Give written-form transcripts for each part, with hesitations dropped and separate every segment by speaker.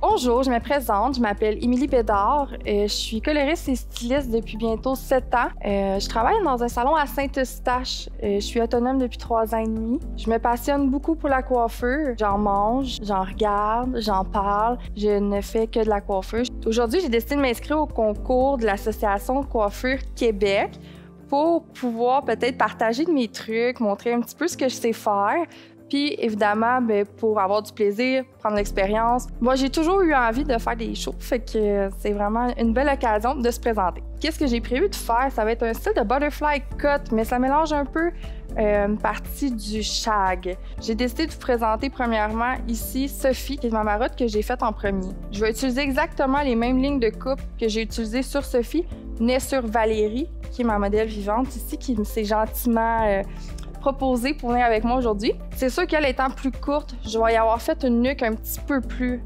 Speaker 1: Bonjour, je me présente, je m'appelle Émilie Bédard, je suis coloriste et styliste depuis bientôt 7 ans. Je travaille dans un salon à Saint-Eustache. Je suis autonome depuis 3 ans et demi. Je me passionne beaucoup pour la coiffure. J'en mange, j'en regarde, j'en parle. Je ne fais que de la coiffure. Aujourd'hui, j'ai décidé de m'inscrire au concours de l'Association Coiffure Québec pour pouvoir peut-être partager de mes trucs, montrer un petit peu ce que je sais faire. Puis évidemment, pour avoir du plaisir, prendre l'expérience. Moi, j'ai toujours eu envie de faire des shows, fait que c'est vraiment une belle occasion de se présenter. Qu'est-ce que j'ai prévu de faire? Ça va être un style de butterfly cut, mais ça mélange un peu une partie du shag. J'ai décidé de vous présenter premièrement ici Sophie, qui est ma marotte que j'ai faite en premier. Je vais utiliser exactement les mêmes lignes de coupe que j'ai utilisées sur Sophie, mais sur Valérie, qui est ma modèle vivante ici, qui s'est gentiment proposé pour venir avec moi aujourd'hui. C'est sûr qu'elle étant plus courte, je vais y avoir fait une nuque un petit peu plus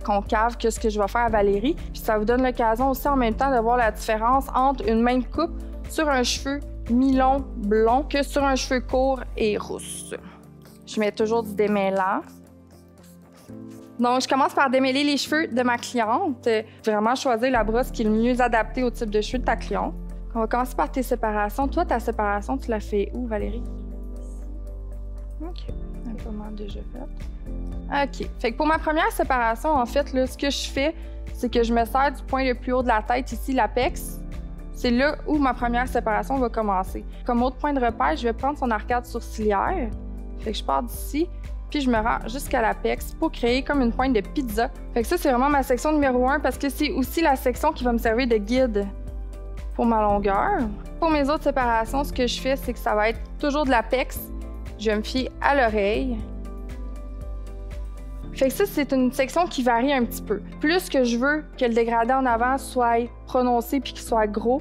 Speaker 1: concave que ce que je vais faire à Valérie. Puis ça vous donne l'occasion aussi en même temps de voir la différence entre une même coupe sur un cheveu mi-long blond que sur un cheveu court et rousse. Je mets toujours du démêlant. Donc, je commence par démêler les cheveux de ma cliente. Vraiment choisir la brosse qui est le mieux adaptée au type de cheveux de ta cliente. On va commencer par tes séparations. Toi, ta séparation, tu l'as fait où, Valérie? OK. Un peu mal déjà fait. OK. Fait que pour ma première séparation, en fait, là, ce que je fais, c'est que je me sers du point le plus haut de la tête, ici, l'apex. C'est là où ma première séparation va commencer. Comme autre point de repère, je vais prendre son arcade sourcilière. Fait que je pars d'ici, puis je me rends jusqu'à l'apex pour créer comme une pointe de pizza. Fait que ça, c'est vraiment ma section numéro 1 parce que c'est aussi la section qui va me servir de guide pour ma longueur. Pour mes autres séparations, ce que je fais, c'est que ça va être toujours de l'apex. Je vais me fier à l'oreille. Fait que ça, c'est une section qui varie un petit peu. Plus que je veux que le dégradé en avant soit prononcé puis qu'il soit gros,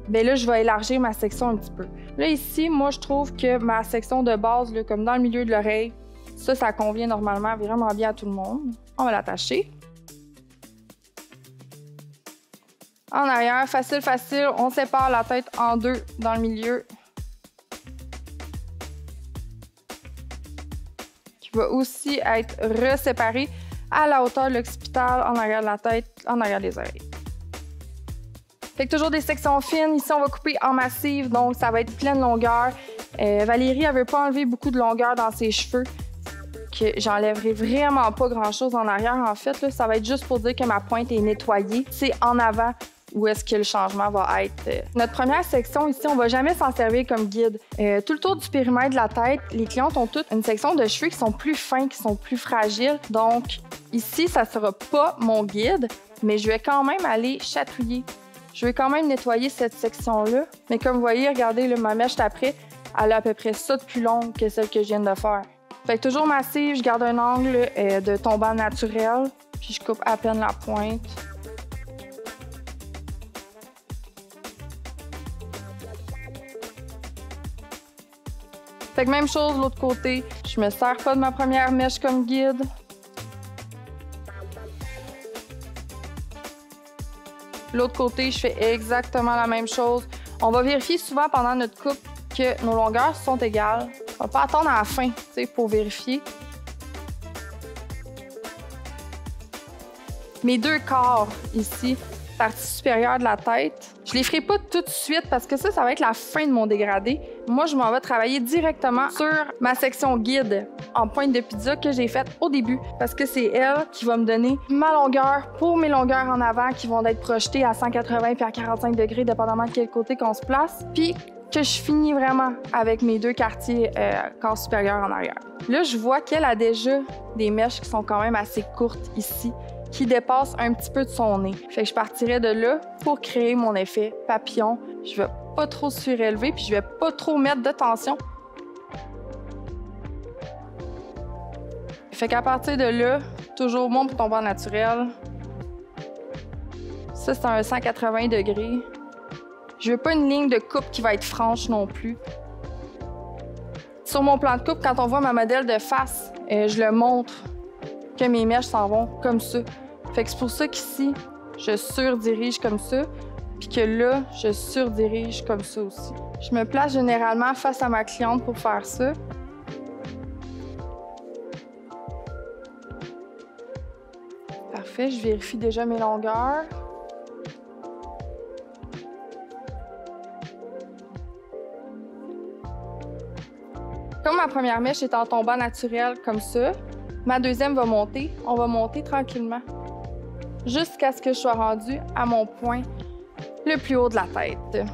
Speaker 1: bien là, je vais élargir ma section un petit peu. Là, ici, moi, je trouve que ma section de base, là, comme dans le milieu de l'oreille, ça convient normalement vraiment bien à tout le monde. On va l'attacher. En arrière, facile, facile, on sépare la tête en deux dans le milieu. Qui va aussi être reséparé à la hauteur de l'occipital, en arrière de la tête, en arrière des oreilles. Fait que toujours des sections fines. Ici, on va couper en massif, donc ça va être pleine longueur. Valérie, elle veut pas enlever beaucoup de longueur dans ses cheveux. Que j'enlèverai vraiment pas grand-chose en arrière, en fait. Là, ça va être juste pour dire que ma pointe est nettoyée. C'est en avant où est-ce que le changement va être. Notre première section ici, on va jamais s'en servir comme guide. Tout le tour du périmètre de la tête, les clientes ont toutes une section de cheveux qui sont plus fins, qui sont plus fragiles. Donc ici, ça sera pas mon guide, mais je vais quand même aller chatouiller. Je vais quand même nettoyer cette section-là. Mais comme vous voyez, regardez, là, ma mèche d'après, elle a à peu près ça de plus longue que celle que je viens de faire. Fait que toujours massive, je garde un angle de tombant naturel, puis je coupe à peine la pointe. Fait que même chose de l'autre côté, je me sers pas de ma première mèche comme guide. L'autre côté, je fais exactement la même chose. On va vérifier souvent pendant notre coupe que nos longueurs sont égales. On va pas attendre à la fin, pour vérifier. Mes deux corps ici, partie supérieure de la tête, je les ferai pas tout de suite parce que ça va être la fin de mon dégradé. Moi, je m'en vais travailler directement sur ma section guide en pointe de pizza que j'ai faite au début parce que c'est elle qui va me donner ma longueur pour mes longueurs en avant qui vont être projetées à 180 puis à 45 degrés, dépendamment de quel côté qu'on se place. Puis que je finis vraiment avec mes deux quartiers corps supérieur en arrière. Là, je vois qu'elle a déjà des mèches qui sont quand même assez courtes ici, qui dépassent un petit peu de son nez. Fait que je partirais de là pour créer mon effet papillon. Je vais pas trop surélever, puis je vais pas trop mettre de tension. Fait qu'à partir de là, toujours mon tombant naturel. Ça, c'est un 180 degrés. Je veux pas une ligne de coupe qui va être franche non plus. Sur mon plan de coupe, quand on voit ma modèle de face, je le montre que mes mèches s'en vont comme ça. Fait que c'est pour ça qu'ici, je surdirige comme ça, puis que là, je surdirige comme ça aussi. Je me place généralement face à ma cliente pour faire ça. Parfait, je vérifie déjà mes longueurs. Comme ma première mèche est en tombant naturel comme ça, ma deuxième va monter. On va monter tranquillement jusqu'à ce que je sois rendue à mon point le plus haut de la tête.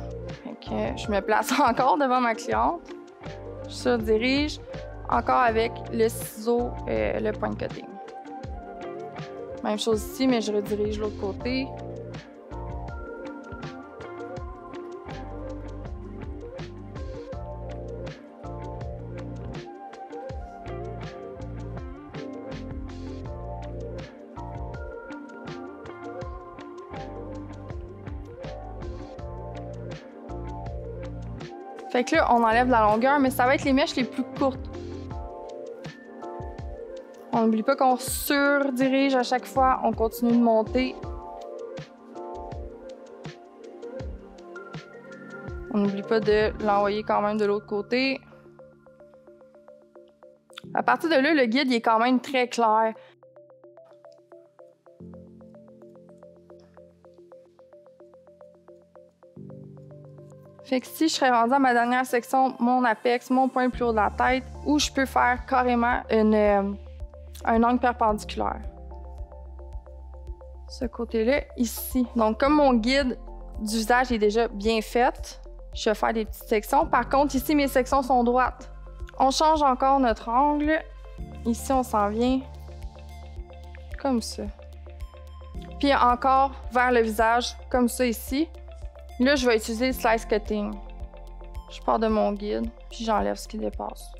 Speaker 1: Donc, je me place encore devant ma cliente. Je redirige encore avec le ciseau, le point de cutting. Même chose ici, mais je redirige l'autre côté. Fait que là, on enlève la longueur, mais ça va être les mèches les plus courtes. On n'oublie pas qu'on surdirige à chaque fois, on continue de monter. On n'oublie pas de l'envoyer quand même de l'autre côté. À partir de là, le guide il est quand même très clair. Fait que si je serais rendue à ma dernière section, mon apex, mon point le plus haut de la tête, où je peux faire carrément un angle perpendiculaire. Ce côté-là, ici. Donc, comme mon guide du visage est déjà bien fait, je vais faire des petites sections. Par contre, ici, mes sections sont droites. On change encore notre angle. Ici, on s'en vient comme ça. Puis encore vers le visage, comme ça ici. Là, je vais utiliser le slice cutting. Je pars de mon guide, puis j'enlève ce qui dépasse.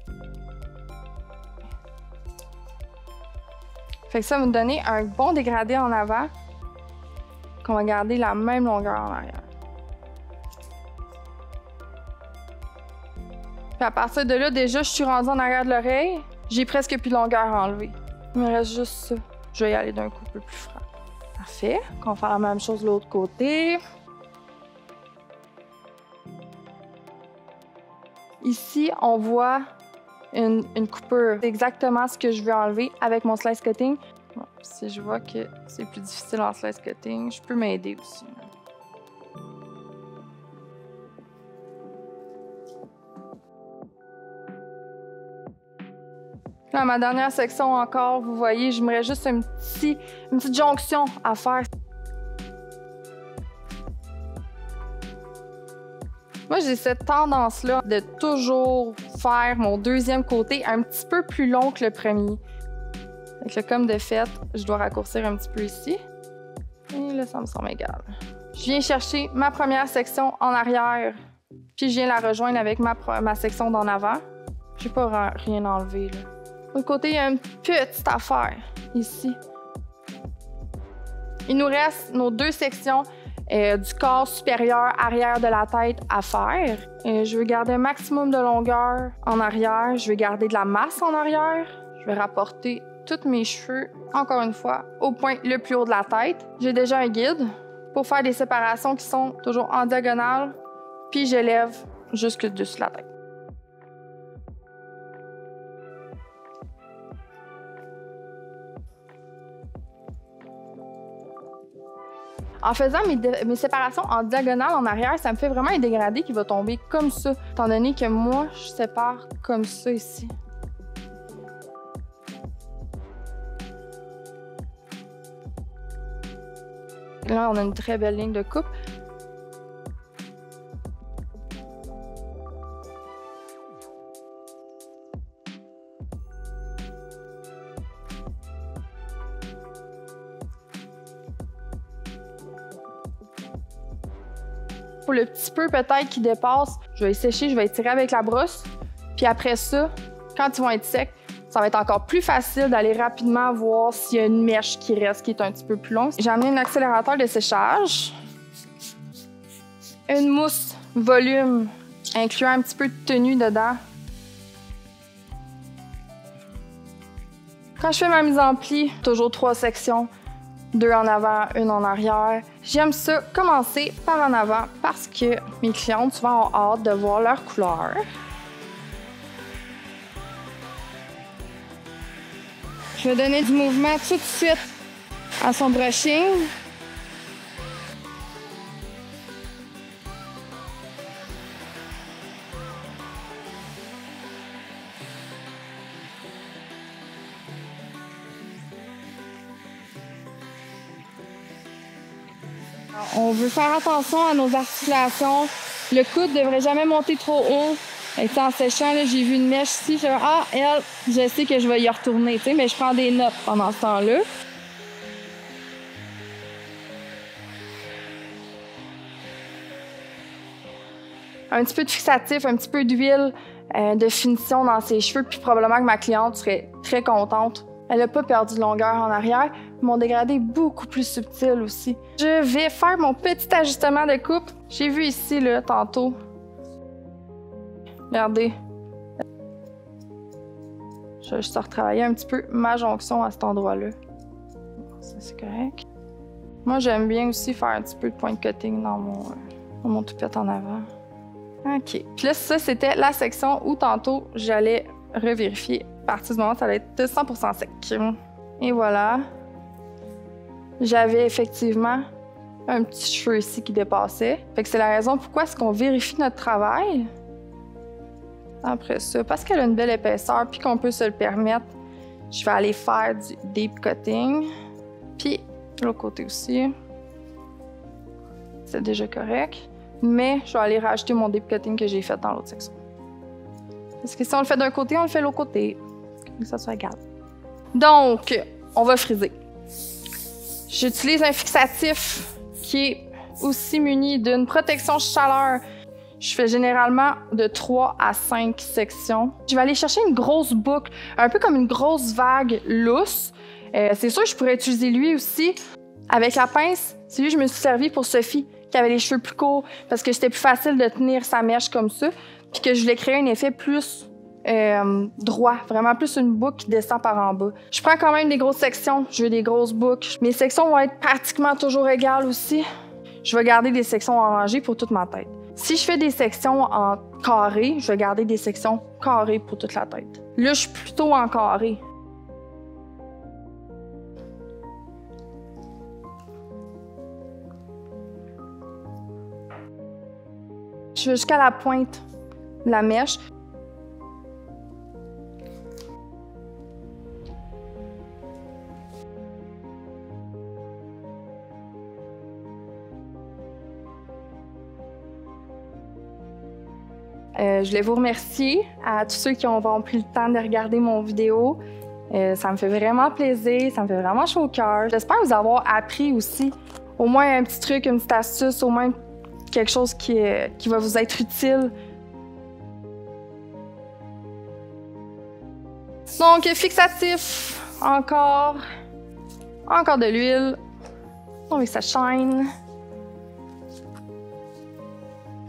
Speaker 1: Fait que ça va me donner un bon dégradé en avant, qu'on va garder la même longueur en arrière. Puis à partir de là, déjà, je suis rendue en arrière de l'oreille. J'ai presque plus de longueur à enlever. Il me reste juste ça. Je vais y aller d'un coup un peu plus franc. Parfait. On va faire la même chose de l'autre côté. Ici, on voit une coupure. C'est exactement ce que je veux enlever avec mon slice cutting. Bon, si je vois que c'est plus difficile en slice cutting, je peux m'aider aussi. Dans ma dernière section encore, vous voyez, j'aimerais juste une petite jonction à faire. Moi, j'ai cette tendance-là de toujours faire mon deuxième côté un petit peu plus long que le premier. Fait que comme de fait, je dois raccourcir un petit peu ici. Et là, ça me semble égal. Je viens chercher ma première section en arrière, puis je viens la rejoindre avec ma section d'en avant. Je n'ai pas rien enlevé, là. De l'autre côté, il y a une petite affaire ici. Il nous reste nos deux sections du corps supérieur arrière de la tête à faire. Je veux garder un maximum de longueur en arrière. Je veux garder de la masse en arrière. Je vais rapporter tous mes cheveux, encore une fois, au point le plus haut de la tête. J'ai déjà un guide pour faire des séparations qui sont toujours en diagonale, puis je lève jusque dessus la tête. En faisant mes séparations en diagonale en arrière, ça me fait vraiment un dégradé qui va tomber comme ça, étant donné que moi, je sépare comme ça ici. Là, on a une très belle ligne de coupe. Pour le petit peu peut-être qui dépasse, je vais sécher, je vais étirer avec la brosse. Puis après ça, quand ils vont être secs, ça va être encore plus facile d'aller rapidement voir s'il y a une mèche qui reste, qui est un petit peu plus longue. J'ai amené un accélérateur de séchage, une mousse volume, incluant un petit peu de tenue dedans. Quand je fais ma mise en pli, toujours 3 sections. 2 en avant, 1 en arrière. J'aime ça commencer par en avant parce que mes clientes souvent ont hâte de voir leur couleur. Je vais donner du mouvement tout de suite à son brushing. On veut faire attention à nos articulations. Le coude ne devrait jamais monter trop haut. Et en séchant, j'ai vu une mèche ici. Je dis, elle, je sais que je vais y retourner, mais je prends des notes pendant ce temps-là. Un petit peu de fixatif, un petit peu d'huile de finition dans ses cheveux, puis probablement que ma cliente serait très contente. Elle n'a pas perdu de longueur en arrière. Mon dégradé est beaucoup plus subtil aussi. Je vais faire mon petit ajustement de coupe. J'ai vu ici, là, tantôt. Regardez. Je vais juste retravailler un petit peu ma jonction à cet endroit-là. Ça, c'est correct. Moi, j'aime bien aussi faire un petit peu de point cutting dans mon toupette en avant. OK. Puis là, ça, c'était la section où tantôt, j'allais revérifier. À partir du moment où ça allait être 100% sec. Et voilà. J'avais effectivement un petit cheveu ici qui dépassait. Fait que c'est la raison pourquoi est-ce qu'on vérifie notre travail. Après ça, parce qu'elle a une belle épaisseur puis qu'on peut se le permettre, je vais aller faire du deep cutting. Puis, de l'autre côté aussi. C'est déjà correct. Mais je vais aller rajouter mon deep cutting que j'ai fait dans l'autre section. Parce que si on le fait d'un côté, on le fait de l'autre côté. Que ça soit égal. Donc, on va friser. J'utilise un fixatif qui est aussi muni d'une protection chaleur. Je fais généralement de 3 à 5 sections. Je vais aller chercher une grosse boucle, un peu comme une grosse vague lousse. C'est sûr que je pourrais utiliser lui aussi. Avec la pince, c'est lui que je me suis servi pour Sophie, qui avait les cheveux plus courts, parce que c'était plus facile de tenir sa mèche comme ça, puis que je voulais créer un effet plus droit, vraiment plus une boucle qui descend par en bas. Je prends quand même des grosses sections, je veux des grosses boucles. Mes sections vont être pratiquement toujours égales aussi. Je vais garder des sections en rangée pour toute ma tête. Si je fais des sections en carré, je vais garder des sections carrées pour toute la tête. Là, je suis plutôt en carré. Je vais jusqu'à la pointe de la mèche. Je voulais vous remercier à tous ceux qui ont pris le temps de regarder mon vidéo. Ça me fait vraiment plaisir, ça me fait vraiment chaud au cœur. J'espère vous avoir appris aussi au moins un petit truc, une petite astuce, au moins quelque chose qui va vous être utile. Donc, fixatif, encore de l'huile. On veut que ça shine.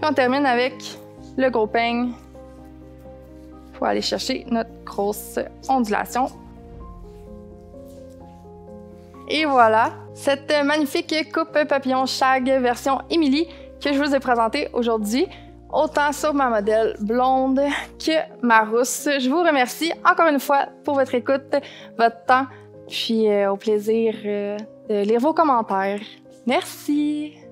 Speaker 1: Puis on termine avec le gros peigne. Il faut aller chercher notre grosse ondulation. Et voilà, cette magnifique coupe papillon shag version Emily que je vous ai présentée aujourd'hui, autant sur ma modèle blonde que ma rousse. Je vous remercie encore une fois pour votre écoute, votre temps, puis au plaisir de lire vos commentaires. Merci!